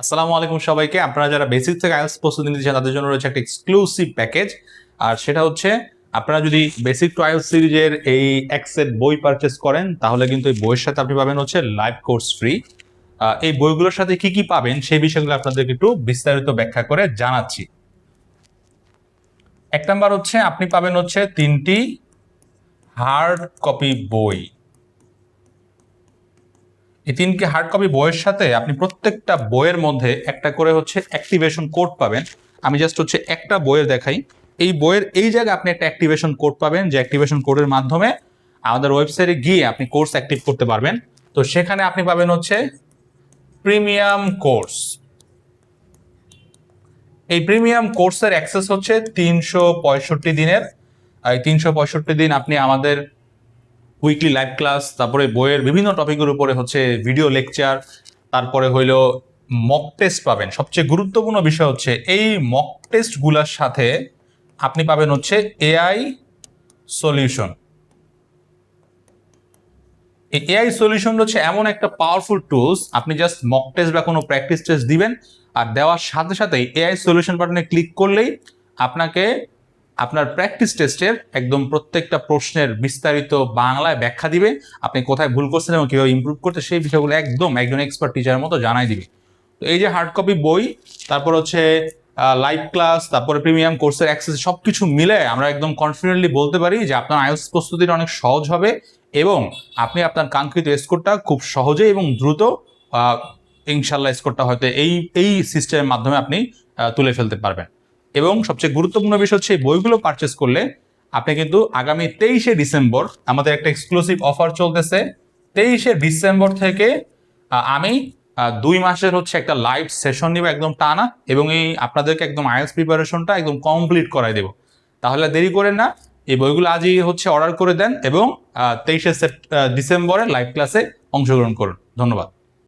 আসসালামু আলাইকুম সবাইকে। আপনারা যারা বেসিক থেকে আইএলটিএস প্রস্তুতি নিতে চান তাদের জন্য রয়েছে একটা এক্সক্লুসিভ প্যাকেজ। আর সেটা হচ্ছে আপনারা যদি বেসিক টু আইএলটিএস সিরিজের এই এক সেট বই পারচেস করেন তাহলে কিন্তু এই বইয়ের সাথে আপনি পাবেন হচ্ছে লাইভ কোর্স ফ্রি। এই বইগুলোর সাথে কি কি পাবেন সেই বিষয়গুলো আপনাদেরকে একটু বিস্তারিত ব্যাখ্যা করে জানাচ্ছি। এক নাম্বার হচ্ছে আপনি পাবেন হচ্ছে 3টি হার্ড কপি বই। এই 3টি হার্ড কপি বইয়ের সাথে আপনি প্রত্যেকটা বইয়ের মধ্যে একটা করে হচ্ছে অ্যাক্টিভেশন কোড পাবেন। আমি জাস্ট হচ্ছে একটা বইয়ের দেখাই। এই বইয়ের এই জায়গায় আপনি একটা অ্যাক্টিভেশন কোড পাবেন, যে অ্যাক্টিভেশন কোডের মাধ্যমে আমাদের ওয়েবসাইটে গিয়ে আপনি কোর্স অ্যাক্টিভ করতে পারবেন। তো সেখানে আপনি পাবেন হচ্ছে প্রিমিয়াম কোর্স। এই প্রিমিয়াম কোর্সের অ্যাক্সেস হচ্ছে 365 দিনের। এই 365 দিন আপনি আমাদের উইকলি লাইভ ক্লাস, তারপরে বইয়ের বিভিন্ন টপিকের উপরে হচ্ছে ভিডিও লেকচার, তারপরে হইলো মক টেস্ট পাবেন। সবচেয়ে গুরুত্বপূর্ণ বিষয় হচ্ছে এই মক টেস্টগুলোর সাথে আপনি পাবেন হচ্ছে এআই সলিউশন। এই এআই সলিউশন হচ্ছে এমন একটা পাওয়ারফুল টুলস, আপনি জাস্ট মক টেস্ট বা কোনো প্র্যাকটিস টেস্ট দিবেন আর দেওয়ার সাথে সাথেই এআই সলিউশন বাটনে ক্লিক করলেই আপনাকে আপনার প্র্যাকটিস টেস্টের একদম প্রত্যেকটা প্রশ্নের বিস্তারিত বাংলায় ব্যাখ্যা দিবে, আপনি কোথায় ভুল করছেন এবং কীভাবে ইমপ্রুভ করতে সেই বিষয়গুলো একদম একজন এক্সপার্ট টিচারের মতো জানাই দিবে। তো এই যে হার্ড কপি বই, তারপর হচ্ছে লাইভ ক্লাস, তারপরে প্রিমিয়াম কোর্সের অ্যাক্সেস, সব কিছু মিলে আমরা একদম কনফিডেন্টলি বলতে পারি যে আপনার আইএলটিএস প্রস্তুতিটা অনেক সহজ হবে এবং আপনি আপনার কাঙ্ক্ষিত স্কোরটা খুব সহজে এবং দ্রুত ইনশাল্লাহ স্কোরটা হয়তো এই সিস্টেমের মাধ্যমে আপনি তুলে ফেলতে পারবেন। এবং সবচেয়ে গুরুত্বপূর্ণ বিষয় হচ্ছে এই বইগুলো পারচেস করলে আপনি কিন্তু আগামী 23শে ডিসেম্বর আমাদের একটা এক্সক্লুসিভ অফার চলতেছে। 23শে ডিসেম্বর থেকে আমি 2 মাসের হচ্ছে একটা লাইভ সেশন নিব একদম টানা, এবং এই আপনাদেরকে একদম আইএলটিএস প্রিপারেশনটা একদম কমপ্লিট করাই দেব। তাহলে দেরি করেন না, এই বইগুলো আজই হচ্ছে অর্ডার করে দেন এবং 23শে ডিসেম্বরে লাইভ ক্লাসে অংশগ্রহণ করুন। ধন্যবাদ।